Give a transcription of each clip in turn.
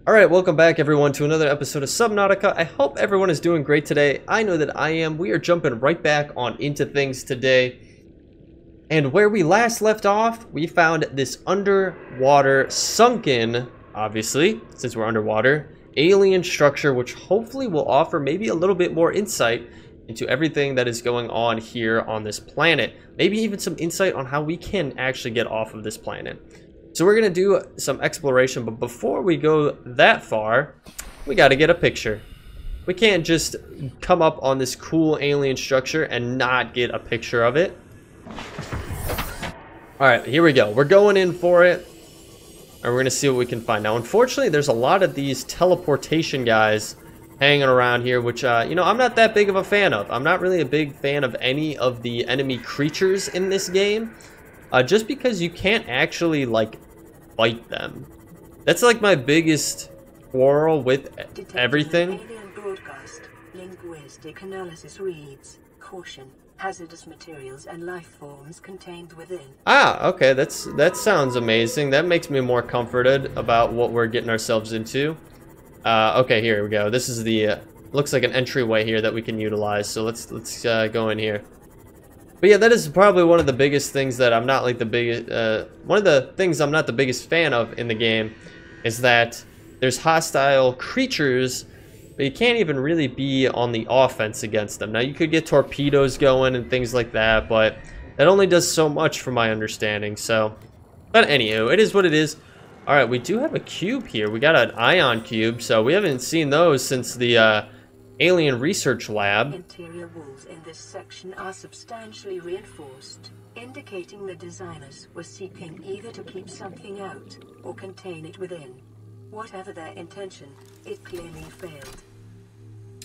Alright, welcome back everyone to another episode of Subnautica. I hope everyone is doing great today. I know that I am. We are jumping right back on into things today. And where we last left off, we found this underwater, sunken, obviously, since we're underwater, alien structure, which hopefully will offer maybe a little bit more insight into everything that is going on here on this planet. Maybe even some insight on how we can actually get off of this planet. So we're going to do some exploration, but before we go that far, we got to get a picture. We can't just come up on this cool alien structure and not get a picture of it. Alright, here we go. We're going in for it, and we're going to see what we can find. Now, unfortunately, there's a lot of these teleportation guys hanging around here, which, you know, I'm not that big of a fan of. I'm not really a big fan of any of the enemy creatures in this game. Just because you can't actually, like, fight them. That's, like, my biggest quarrel with everything. Alien broadcast. Linguistic analysis reads, caution, hazardous materials and life forms contained within. Ah, okay, that sounds amazing. That makes me more comforted about what we're getting ourselves into. Okay, here we go. This is the, looks like an entryway here that we can utilize, so let's go in here. But yeah, that is probably one of the biggest things that I'm not like the biggest, one of the things I'm not the biggest fan of in the game is that there's hostile creatures, but you can't even really be on the offense against them. Now, you could get torpedoes going and things like that, but that only does so much from my understanding, so. But anywho, it is what it is. Alright, we do have a cube here. We got an ion cube, so we haven't seen those since the, alien research lab. Interior walls in this section are substantially reinforced, indicating the designers were seeking either to keep something out or contain it within. Whatever their intention, it clearly failed.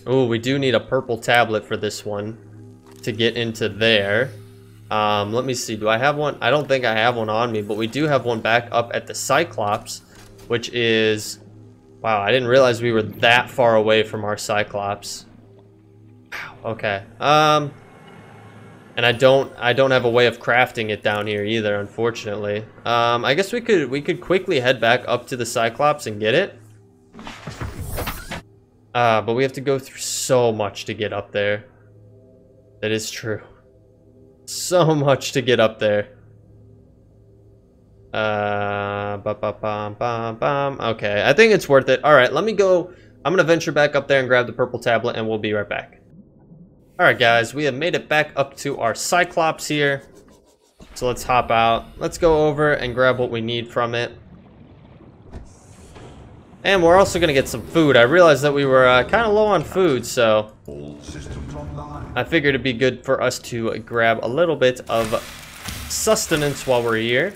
Oh, we do need a purple tablet for this one to get into there. Let me see. Do I have one? I don't think I have one on me, but we do have one back up at the Cyclops, which is... Wow, I didn't realize we were that far away from our Cyclops. Wow, okay. And I don't have a way of crafting it down here either, unfortunately. I guess we could quickly head back up to the Cyclops and get it. But we have to go through so much to get up there. That is true. So much to get up there. Okay, I think it's worth it. All right, let me go. I'm gonna venture back up there and grab the purple tablet, and we'll be right back. All right, guys, we have made it back up to our Cyclops here. So let's hop out. Let's go over and grab what we need from it. And we're also gonna get some food. I realized that we were kind of low on food, so I figured it'd be good for us to grab a little bit of sustenance while we're here.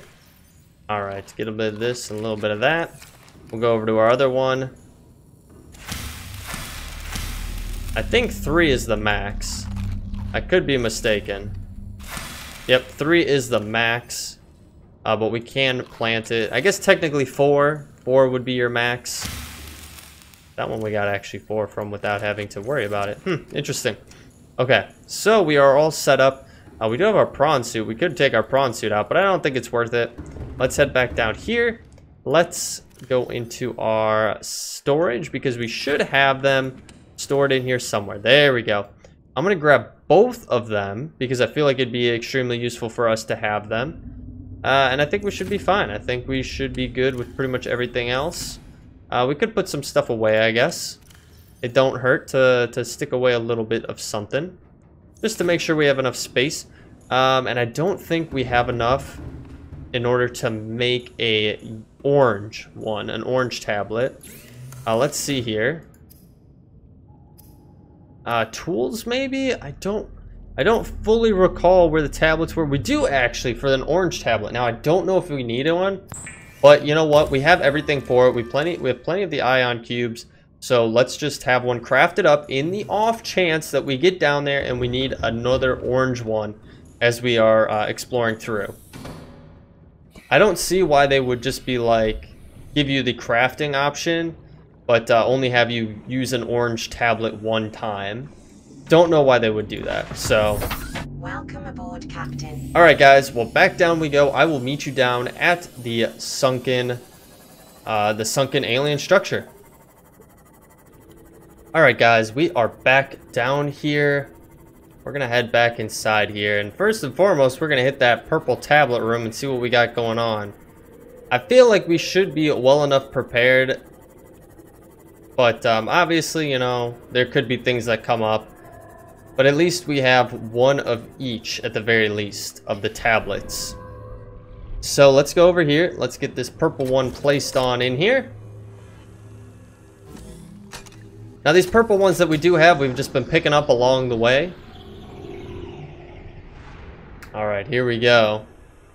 Alright, get a bit of this and a little bit of that. We'll go over to our other one. I think 3 is the max. I could be mistaken. Yep, 3 is the max. But we can plant it. I guess technically 4. 4 would be your max. That one we got actually 4 from without having to worry about it. Interesting. Okay, so we are all set up. We do have our prawn suit. We could take our prawn suit out, but I don't think it's worth it. Let's head back down here. Let's go into our storage because we should have them stored in here somewhere. There we go. I'm going to grab both of them because I feel like it'd be extremely useful for us to have them. And I think we should be fine. I think we should be good with pretty much everything else. We could put some stuff away, I guess. It don't hurt to stick away a little bit of something. Just to make sure we have enough space. And I don't think we have enough in order to make an orange tablet. Let's see here. Tools maybe? I don't fully recall where the tablets were. We do actually for an orange tablet. Now I don't know if we need one, but you know what? We have everything for it. We have plenty of the ion cubes. So let's just have one crafted up in the off chance that we get down there and we need another orange one as we are exploring through. I don't see why they would just be like, give you the crafting option, but only have you use an orange tablet one time. Don't know why they would do that, so. Welcome aboard, Captain. Alright guys, well back down we go. I will meet you down at the sunken alien structure. Alright guys, we are back down here. We're gonna head back inside here, and first and foremost, we're gonna hit that purple tablet room and see what we got going on. I feel like we should be well enough prepared, but obviously, you know, there could be things that come up. But at least we have one of each, at the very least, of the tablets. So let's go over here. Let's get this purple one placed on in here. Now these purple ones that we do have, we've just been picking up along the way. Alright, here we go.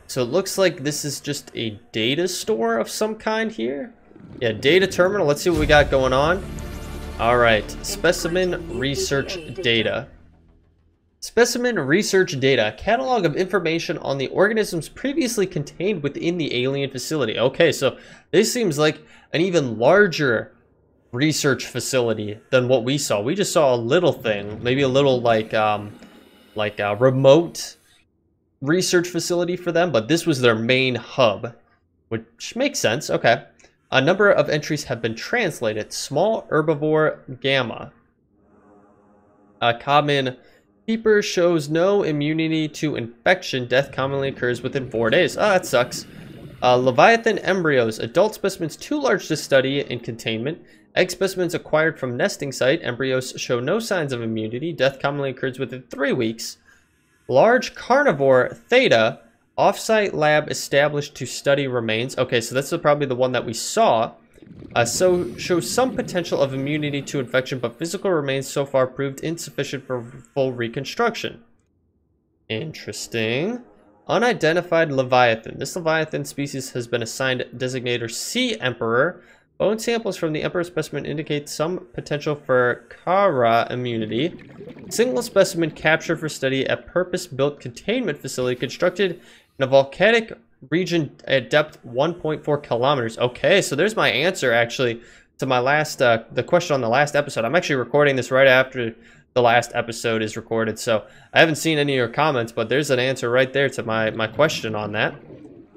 So it looks like this is just a data store of some kind here. Yeah, data terminal. Let's see what we got going on. Alright, specimen research data. Specimen research data, a catalog of information on the organisms previously contained within the alien facility. Okay, so this seems like an even larger research facility than what we saw. We just saw a little thing, maybe a little like a remote research facility for them, but this was their main hub, which makes sense. Okay. A number of entries have been translated. Small herbivore gamma. A common keeper shows no immunity to infection. Death commonly occurs within 4 days. Oh, that sucks. Leviathan embryos. Adult specimens too large to study in containment. Egg specimens acquired from nesting site. Embryos show no signs of immunity. Death commonly occurs within 3 weeks. Large carnivore theta. Off-site lab established to study remains. Okay, so that's probably the one that we saw. So shows some potential of immunity to infection, but physical remains so far proved insufficient for full reconstruction. Interesting. Unidentified Leviathan. This Leviathan species has been assigned designator Sea Emperor. Bone samples from the Emperor specimen indicate some potential for Kara immunity. Single specimen captured for study at purpose-built containment facility constructed in a volcanic region at depth 1.4 kilometers. Okay, so there's my answer actually to my last the question on the last episode. I'm actually recording this right after the last episode is recorded, so I haven't seen any of your comments, but there's an answer right there to my question on that.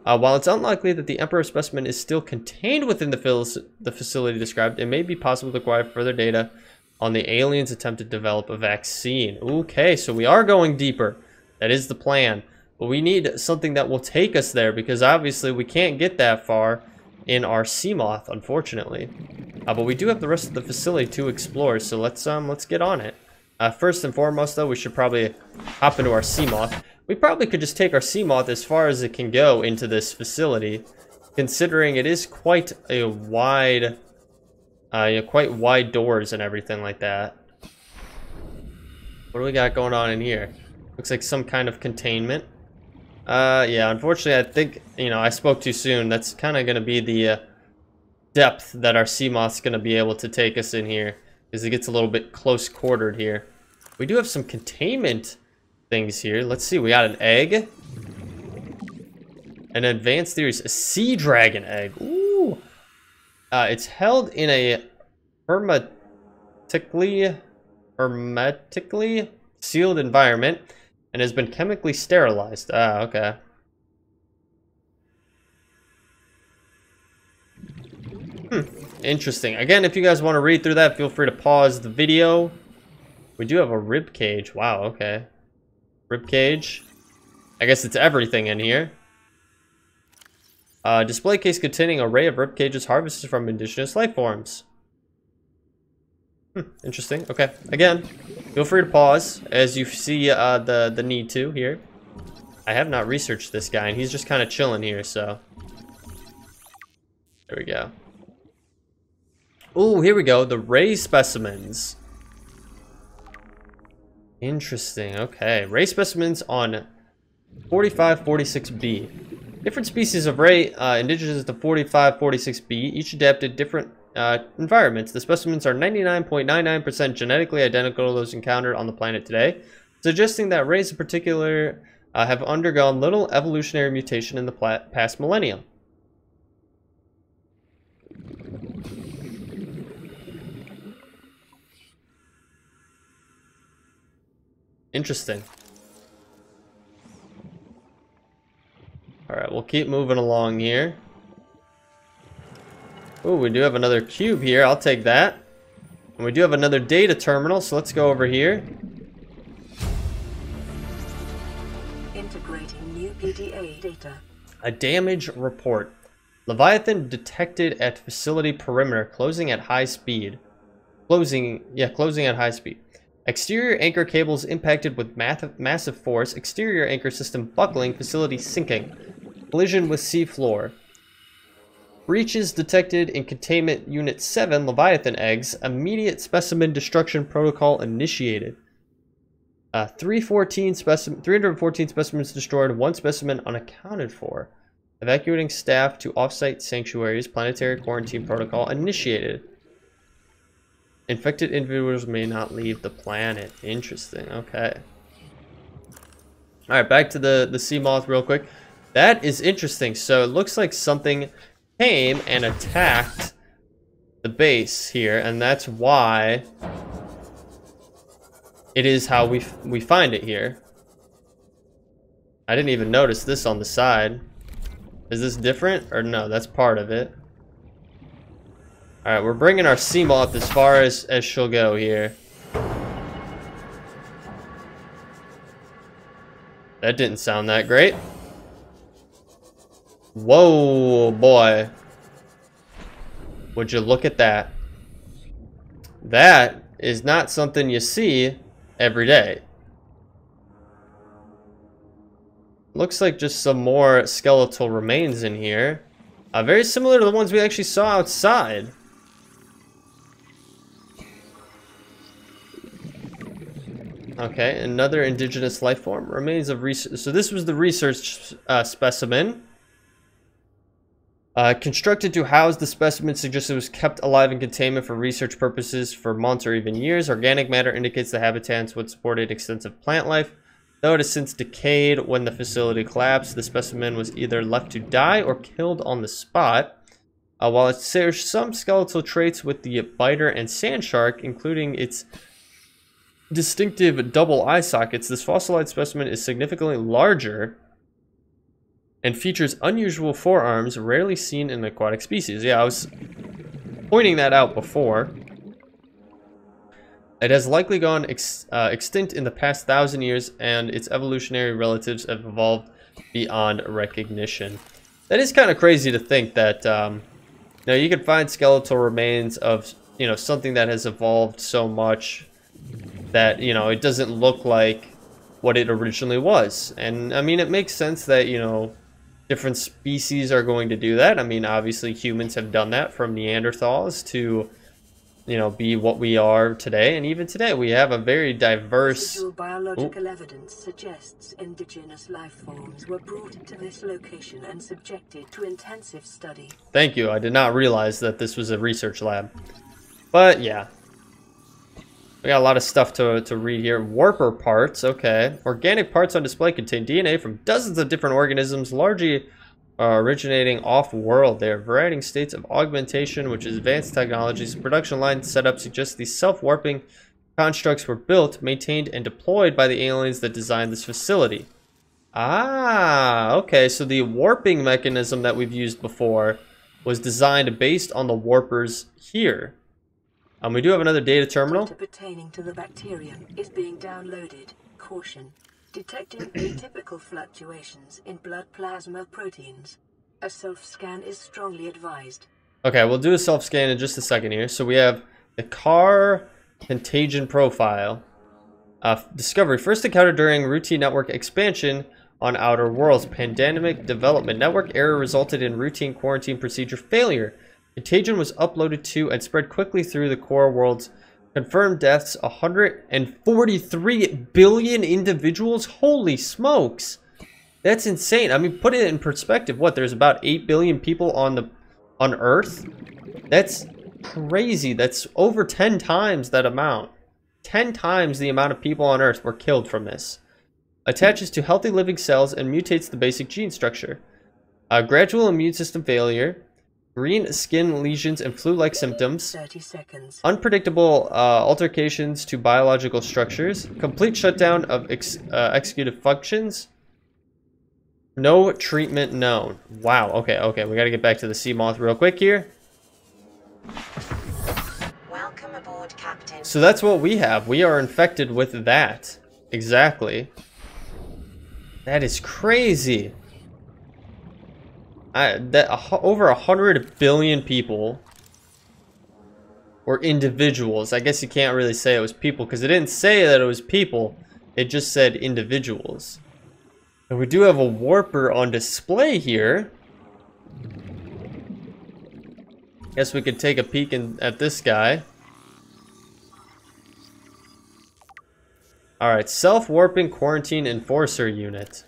While it's unlikely that the Emperor specimen is still contained within the facility described, it may be possible to acquire further data on the aliens' attempt to develop a vaccine. Okay, so we are going deeper. That is the plan. But we need something that will take us there, because obviously we can't get that far in our Seamoth, unfortunately. But we do have the rest of the facility to explore, so let's get on it. First and foremost, though, we should probably hop into our Seamoth. We probably could just take our Seamoth as far as it can go into this facility, considering it is quite a wide, quite wide doors and everything like that. What do we got going on in here? Looks like some kind of containment. Yeah, unfortunately, I think, you know, I spoke too soon. That's kind of going to be the depth that our Seamoth's going to be able to take us in here, because it gets a little bit close-quartered here. We do have some containment things here. Let's see, we got an egg. An advanced theories, a sea dragon egg. Ooh. It's held in a hermetically sealed environment and has been chemically sterilized. Ah, okay. Interesting. Again, if you guys want to read through that, feel free to pause the video. We do have a rib cage. Wow, okay. Rib cage. I guess it's everything in here. Display case containing an array of rib cages harvested from indigenous life forms. Interesting. Okay. Again, feel free to pause as you see the need to here. I have not researched this guy, and he's just kind of chilling here, so. There we go. Ooh, here we go. The ray specimens. Interesting. Okay. Ray specimens on 4546B. Different species of ray indigenous to 4546B, each adapted different environments. The specimens are 99.99% genetically identical to those encountered on the planet today, suggesting that rays in particular have undergone little evolutionary mutation in the past millennium. Interesting. Alright, we'll keep moving along here. Oh, we do have another cube here. I'll take that. And we do have another data terminal, so let's go over here. Integrating new PDA data. A damage report. Leviathan detected at facility perimeter, closing at high speed. Closing at high speed. Exterior anchor cables impacted with massive force. Exterior anchor system buckling. Facility sinking. Collision with seafloor. Breaches detected in Containment Unit 7, Leviathan eggs. Immediate specimen destruction protocol initiated. 314 specimens destroyed, 1 specimen unaccounted for. Evacuating staff to off-site sanctuaries. Planetary quarantine protocol initiated. Infected individuals may not leave the planet. Interesting. Okay. Alright, back to the sea moth real quick. That is interesting. So it looks like something came and attacked the base here, and that's why it is how we find it here. I didn't even notice this on the side. Is this different? Or no, that's part of it. Alright, we're bringing our sea moth as far as she'll go here. That didn't sound that great. Whoa, boy. Would you look at that? That is not something you see every day. Looks like just some more skeletal remains in here. Very similar to the ones we actually saw outside. Okay, another indigenous life form. Remains of research. So this was the research specimen. Constructed to house the specimen suggests it was kept alive in containment for research purposes for months or even years. Organic matter indicates the habitats would support extensive plant life. Though it has since decayed when the facility collapsed, the specimen was either left to die or killed on the spot. While it shares some skeletal traits with the biter and sand shark, including its distinctive double eye sockets, this fossilized specimen is significantly larger and features unusual forearms rarely seen in aquatic species. Yeah, I was pointing that out before. It has likely gone extinct in the past 1,000 years, and its evolutionary relatives have evolved beyond recognition. That is kind of crazy to think that you could find skeletal remains of something that has evolved so much that it doesn't look like what it originally was. And I mean, it makes sense that different species are going to do that. I mean, obviously humans have done that from Neanderthals to be what we are today, and even today we have a very diverse. Biological evidence suggests indigenous life forms were brought to this location and subjected to intensive study. Thank you. I did not realize that this was a research lab. But yeah. We got a lot of stuff to read here. Warper parts, okay. Organic parts on display contain DNA from dozens of different organisms, largely originating off-world. They are varying states of augmentation, which is advanced technologies. Production line setup suggests these self-warping constructs were built, maintained, and deployed by the aliens that designed this facility. Ah, okay. So the warping mechanism that we've used before was designed based on the warpers here. We do have another data terminal. Data pertaining to the bacterium is being downloaded. Caution. Detecting atypical fluctuations in blood plasma proteins. A self-scan is strongly advised. Okay, we'll do a self-scan in just a second here. So we have the car contagion profile. Discovery. First encountered during routine network expansion on Outer Worlds. Pandemic development. Network error resulted in routine quarantine procedure failure. Contagion was uploaded to and spread quickly through the core worlds. Confirmed deaths, 143 billion individuals? Holy smokes! That's insane. I mean, put it in perspective. What, there's about 8 billion people on Earth? That's crazy. That's over 10 times that amount. 10 times the amount of people on Earth were killed from this. Attaches to healthy living cells and mutates the basic gene structure. Gradual immune system failure. Green skin lesions and flu-like symptoms. 30 seconds. Unpredictable altercations to biological structures. Complete shutdown of executive functions. No treatment known. Wow. Okay. We got to get back to the sea moth real quick here. Welcome Welcome aboard, Captain. So that's what we have. We are infected with that. Exactly. That is crazy. Over 100 billion people, or individuals. I guess you can't really say it was people because it didn't say that it was people. It just said individuals. And we do have a warper on display here. Guess we could take a peek at this guy. Alright, self-warping quarantine enforcer unit.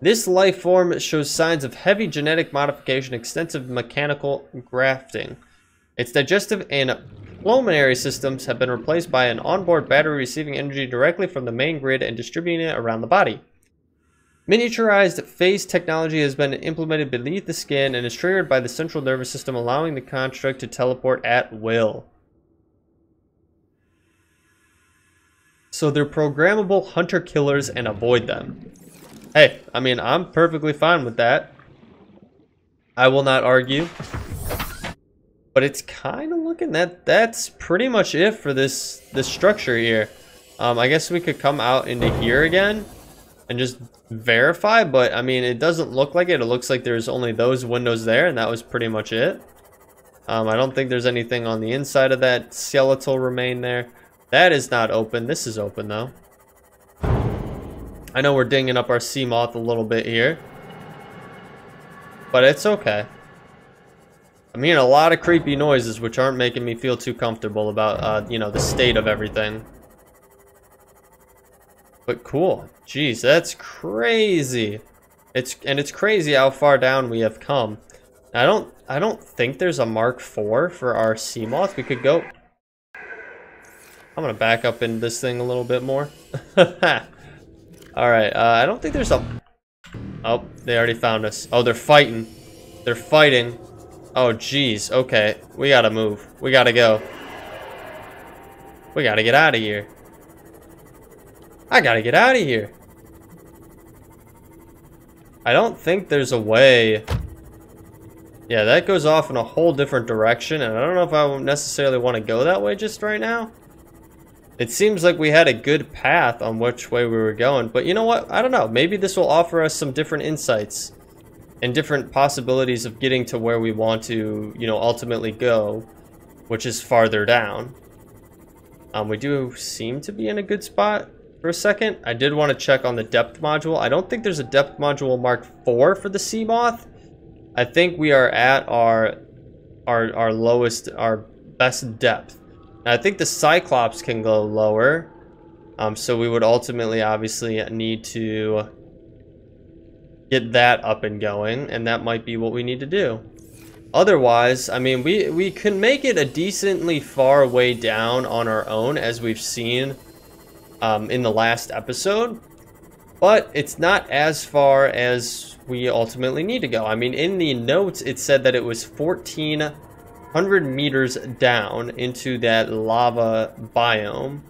This life form shows signs of heavy genetic modification, extensive mechanical grafting. Its digestive and pulmonary systems have been replaced by an onboard battery receiving energy directly from the main grid and distributing it around the body. Miniaturized phase technology has been implemented beneath the skin and is triggered by the central nervous system, allowing the construct to teleport at will. So they're programmable hunter-killers and avoid them. Hey, I mean, I'm perfectly fine with that. I will not argue. But it's kind of looking that's pretty much it for this structure here. I guess we could come out into here again and just verify, but I mean, it doesn't look like it. It looks like there's only those windows there, and that was pretty much it. I don't think there's anything on the inside of that skeletal remain there. That is not open. This is open, though. I know we're dinging up our sea moth a little bit here, but it's okay. I'm hearing a lot of creepy noises, which aren't making me feel too comfortable about, you know, the state of everything. But cool. Jeez, that's crazy. It's crazy how far down we have come. I don't think there's a Mark IV for our sea moth. We could go. I'm gonna back up in this thing a little bit more. All right. I don't think there's a. Oh, they already found us. Oh, they're fighting. They're fighting. Oh, jeez. Okay, we gotta move. We gotta go. We gotta get out of here. I gotta get out of here. I don't think there's a way. Yeah, that goes off in a whole different direction, and I don't know if I necessarily want to go that way just right now. It seems like we had a good path on which way we were going, but you know what? I don't know. Maybe this will offer us some different insights and different possibilities of getting to where we want to, you know, ultimately go, which is farther down. We do seem to be in a good spot. For a second, I did want to check on the depth module. I don't think there's a depth module Mark IV for the sea moth. I think we are at our lowest, our best depth. Now, I think the Cyclops can go lower, so we would ultimately obviously need to get that up and going, and that might be what we need to do. Otherwise, I mean, we can make it a decently far way down on our own, as we've seen in the last episode, but it's not as far as we ultimately need to go. I mean, in the notes, it said that it was 1,400 meters down into that lava biome,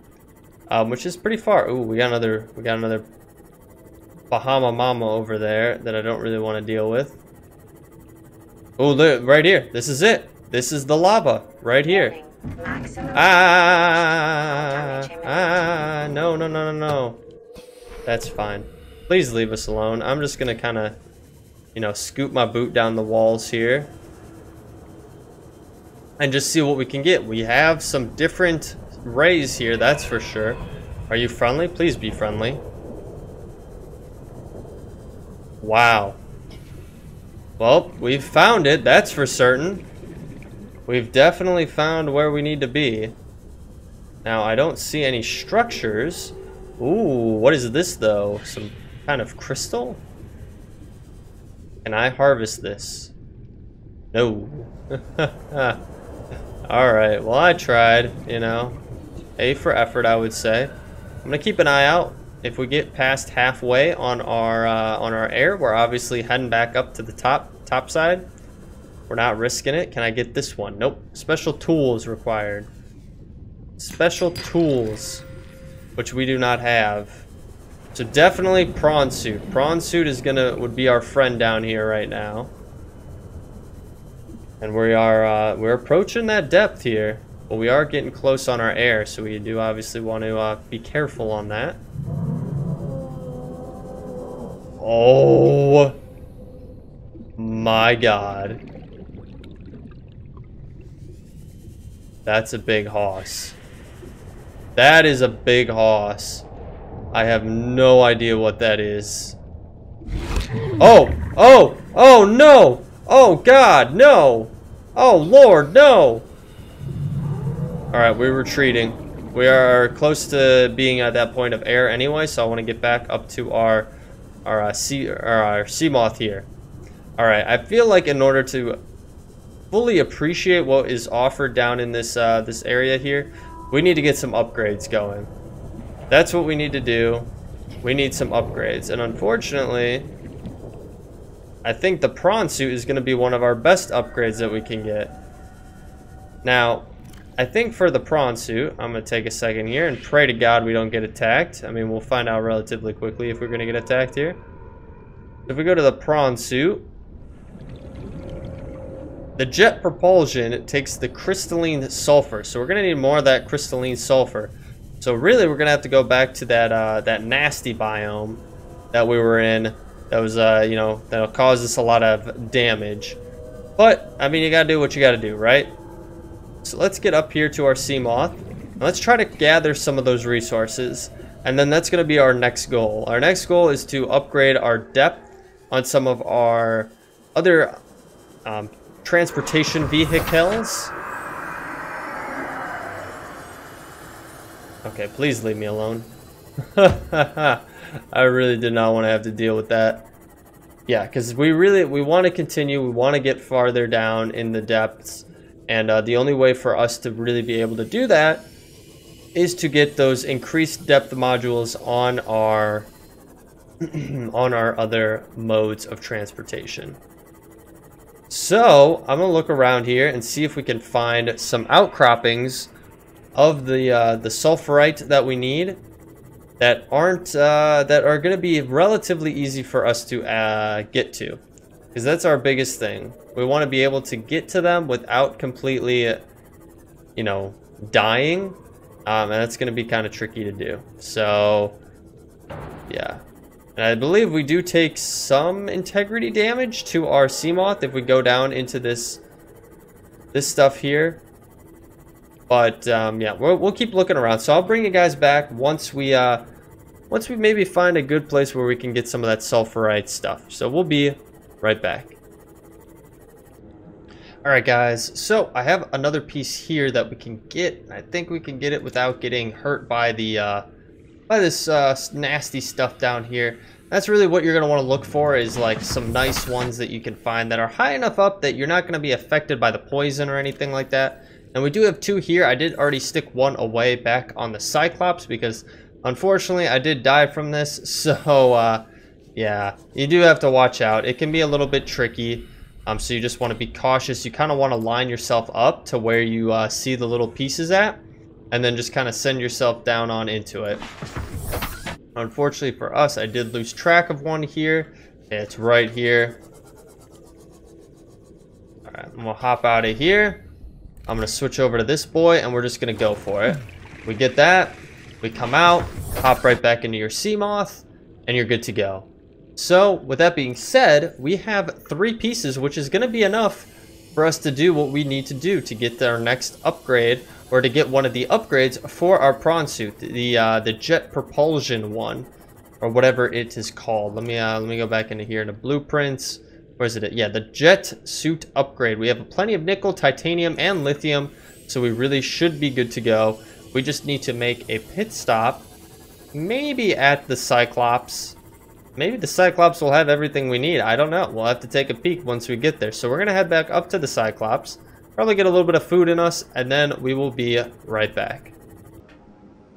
which is pretty far. Ooh, we got another Bahama Mama over there that I don't really want to deal with. Oh, look, right here. This is it. This is the lava right here. No. That's fine. Please leave us alone. I'm just gonna kind of, you know, scoop my boot down the walls here and just see what we can get. We have some different rays here, that's for sure. Are you friendly? Please be friendly. Wow. Well, we've found it, that's for certain. We've definitely found where we need to be. Now, I don't see any structures. Ooh, what is this, though? Some kind of crystal? Can I harvest this? No. Alright, well, I tried, you know. A for effort, I would say. I'm gonna keep an eye out. If we get past halfway on our air, we're obviously heading back up to the top side. We're not risking it. Can I get this one? Nope. Special tools required. Special tools, which we do not have. So definitely prawn suit. Prawn suit would be our friend down here right now. And we're approaching that depth here. But we are getting close on our air, so we do obviously want to be careful on that. Oh my god. That's a big hoss. That is a big hoss. I have no idea what that is. Oh! Oh! Oh no! Oh god, no! Oh lord, no! Alright, we're retreating. We are close to being at that point of air anyway, so I want to get back up to our sea moth here. Alright, I feel like in order to fully appreciate what is offered down in this this area here, we need to get some upgrades going. That's what we need to do. We need some upgrades, and unfortunately, I think the prawn suit is going to be one of our best upgrades that we can get. Now, I think for the prawn suit, I'm going to take a second here and pray to God we don't get attacked. I mean, we'll find out relatively quickly if we're going to get attacked here. If we go to the prawn suit, the jet propulsion takes the crystalline sulfur. So we're going to need more of that crystalline sulfur. So really, we're going to have to go back to that that nasty biome that we were in. That was, you know, that'll cause us a lot of damage. But, I mean, you got to do what you got to do, right? So let's get up here to our sea moth. And let's try to gather some of those resources. And then that's going to be our next goal. Our next goal is to upgrade our depth on some of our other transportation vehicles. Okay, please leave me alone. I really did not want to have to deal with that. Yeah, because we want to continue. We want to get farther down in the depths. And the only way for us to really be able to do that is to get those increased depth modules on our on our other modes of transportation. So I'm gonna look around here and see if we can find some outcroppings of the sulfurite that we need that aren't that are gonna be relatively easy for us to get to, because that's our biggest thing. We want to be able to get to them without completely, you know, dying, and that's gonna be kind of tricky to do. So yeah. And I believe we do take some integrity damage to our sea moth if we go down into this stuff here. But yeah, we'll keep looking around. So I'll bring you guys back once we maybe find a good place where we can get some of that sulfurite stuff. So we'll be right back. All right, guys. So I have another piece here that we can get. I think we can get it without getting hurt by the by this nasty stuff down here. That's really what you're going to want to look for, is like some nice ones that you can find that are high enough up that you're not going to be affected by the poison or anything like that. And we do have two here. I did already stick one away back on the Cyclops because unfortunately I did die from this. So yeah, you do have to watch out. It can be a little bit tricky. So you just want to be cautious. You kind of want to line yourself up to where you see the little pieces at, and then just kind of send yourself down on into it. Unfortunately for us, I did lose track of one here. It's right here. Alright, I'm gonna hop out of here. I'm gonna switch over to this boy, and we're just gonna go for it. We get that, we come out, hop right back into your sea moth, and you're good to go. So, with that being said, we have 3 pieces, which is gonna be enough for us to do what we need to do to get our next upgrade, or to get one of the upgrades for our prawn suit, the jet propulsion one, or whatever it is called. Let me go back into here into blueprints. Where is it? Yeah, the jet suit upgrade. We have plenty of nickel, titanium, and lithium, so we really should be good to go. We just need to make a pit stop, maybe at the Cyclops. Maybe the Cyclops will have everything we need. I don't know. We'll have to take a peek once we get there. So we're gonna head back up to the Cyclops. Probably get a little bit of food in us, and then we will be right back.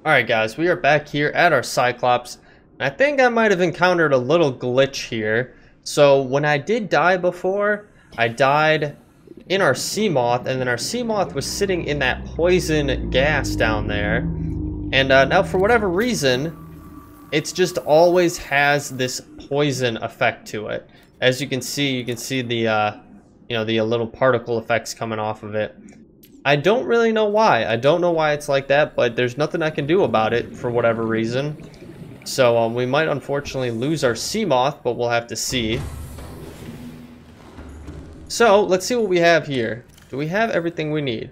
Alright guys, we are back here at our Cyclops. I think I might have encountered a little glitch here. So when I did die before, I died in our sea moth, and then our sea moth was sitting in that poison gas down there. And now for whatever reason, it's just always has this poison effect to it. As you can see the you know, the little particle effects coming off of it. I don't really know why. I don't know why it's like that, but there's nothing I can do about it for whatever reason. So we might unfortunately lose our sea moth, but we'll have to see. So let's see what we have here. Do we have everything we need?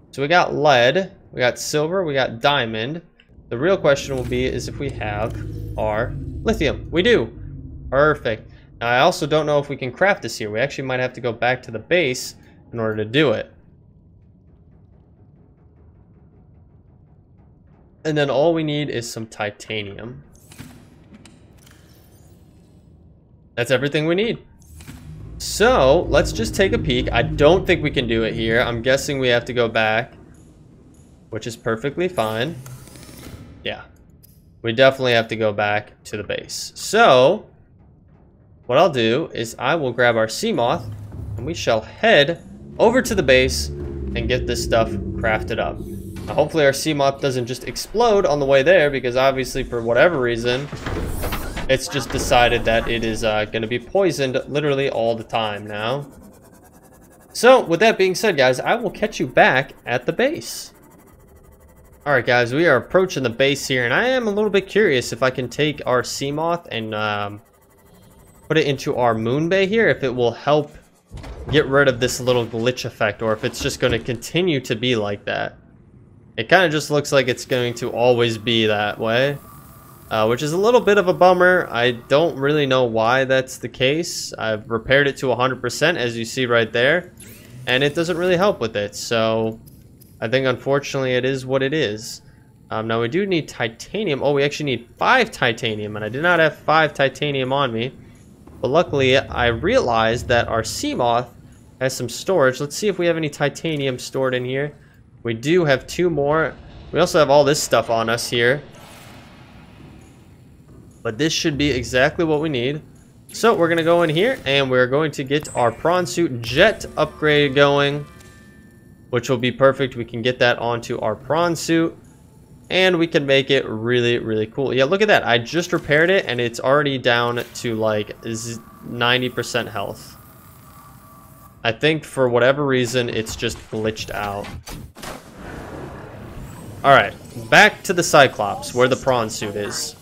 So we got lead, we got silver, we got diamond. The real question will be is if we have our lithium. We do. Perfect. Now I also don't know if we can craft this here. We actually might have to go back to the base in order to do it. And then all we need is some titanium. That's everything we need. So let's just take a peek. I don't think we can do it here. I'm guessing we have to go back, which is perfectly fine. Yeah, we definitely have to go back to the base. So what I'll do is I will grab our sea moth and we shall head over to the base and get this stuff crafted up. Now, hopefully our sea moth doesn't just explode on the way there, because obviously for whatever reason it's just decided that it is going to be poisoned literally all the time now. So with that being said, guys, I will catch you back at the base. Alright guys, we are approaching the base here, and I am a little bit curious if I can take our sea moth and put it into our moon bay here, if it will help get rid of this little glitch effect, or if it's just going to continue to be like that. It kind of just looks like it's going to always be that way, which is a little bit of a bummer. I don't really know why that's the case. I've repaired it to 100%, as you see right there, and it doesn't really help with it. So I think unfortunately it is what it is. Now we do need titanium. Oh, we actually need 5 titanium, and I did not have 5 titanium on me. But luckily I realized that our sea moth has some storage. Let's see if we have any titanium stored in here. We do have 2 more. We also have all this stuff on us here. But this should be exactly what we need. So we're going to go in here and we're going to get our prawn suit jet upgrade going, which will be perfect. We can get that onto our prawn suit and we can make it really, really cool. Yeah, look at that. I just repaired it and it's already down to like 90% health. I think for whatever reason, it's just glitched out. Alright, back to the Cyclops, where the prawn suit is.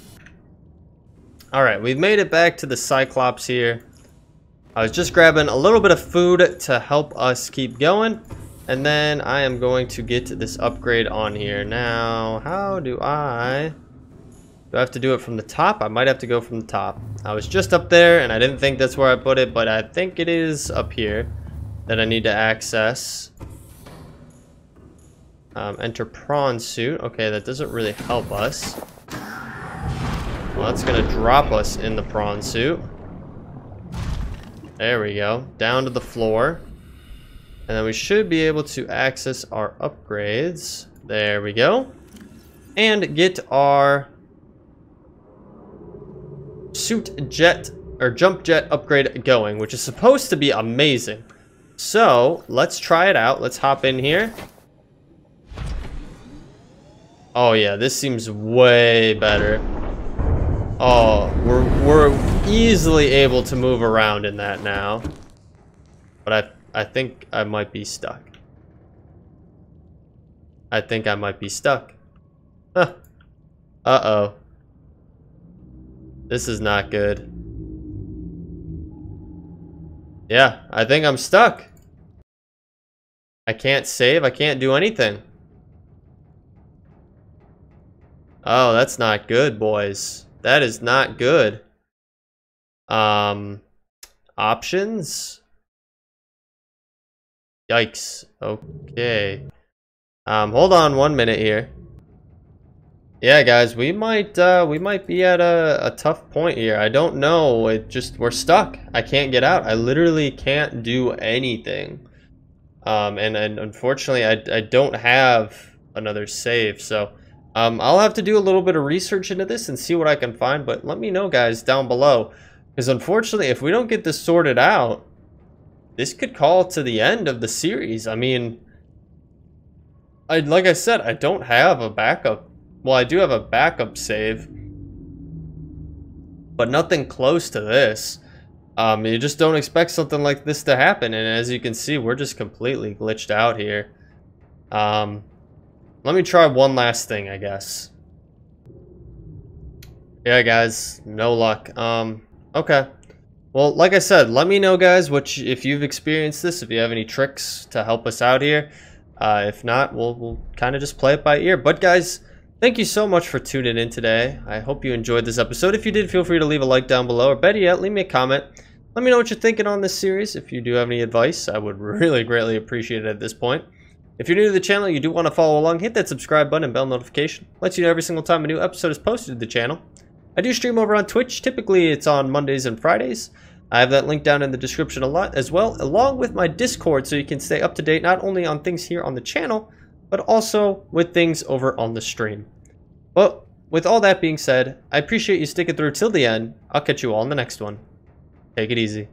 Alright, we've made it back to the Cyclops here. I was just grabbing a little bit of food to help us keep going. And then I am going to get this upgrade on here. Now, how do I have to do it from the top? I might have to go from the top. I was just up there and I didn't think that's where I put it, but I think it is up here that I need to access. Enter prawn suit. Okay, that doesn't really help us. Well, that's gonna drop us in the prawn suit. There we go. Down to the floor. And then we should be able to access our upgrades. There we go. And get our suit jet or jump jet upgrade going, which is supposed to be amazing. So let's try it out. Let's hop in here. Oh yeah, this seems way better. Oh, we're easily able to move around in that now. But I think I might be stuck. I think I might be stuck. Huh. Uh-oh. This is not good. Yeah, I think I'm stuck. I can't save. I can't do anything. Oh, that's not good, boys. That is not good. Options? Yikes. Okay. Hold on 1 minute here. Yeah, guys, we might be at a tough point here. I don't know. We're stuck. I can't get out. I literally can't do anything. And unfortunately, I don't have another save. So, I'll have to do a little bit of research into this and see what I can find. But let me know, guys, down below. Because unfortunately, if we don't get this sorted out, this could call to the end of the series. I mean, like I said, I don't have a backup. Well, I do have a backup save, but nothing close to this. You just don't expect something like this to happen, and as you can see, we're just completely glitched out here. Let me try one last thing, I guess. Yeah, guys, no luck. Okay. Well, like I said, let me know, guys, if you've experienced this, if you have any tricks to help us out here. If not, we'll kind of just play it by ear. But, guys, thank you so much for tuning in today. I hope you enjoyed this episode. If you did, feel free to leave a like down below, or better yet, leave me a comment. Let me know what you're thinking on this series. If you do have any advice, I would really greatly appreciate it at this point. If you're new to the channel, you do want to follow along, hit that subscribe button and bell notification. Lets you know every single time a new episode is posted to the channel. I do stream over on Twitch. Typically, it's on Mondays and Fridays. I have that link down in the description a lot as well, along with my Discord, so you can stay up to date not only on things here on the channel, but also with things over on the stream. But with all that being said, I appreciate you sticking through till the end. I'll catch you all in the next one. Take it easy.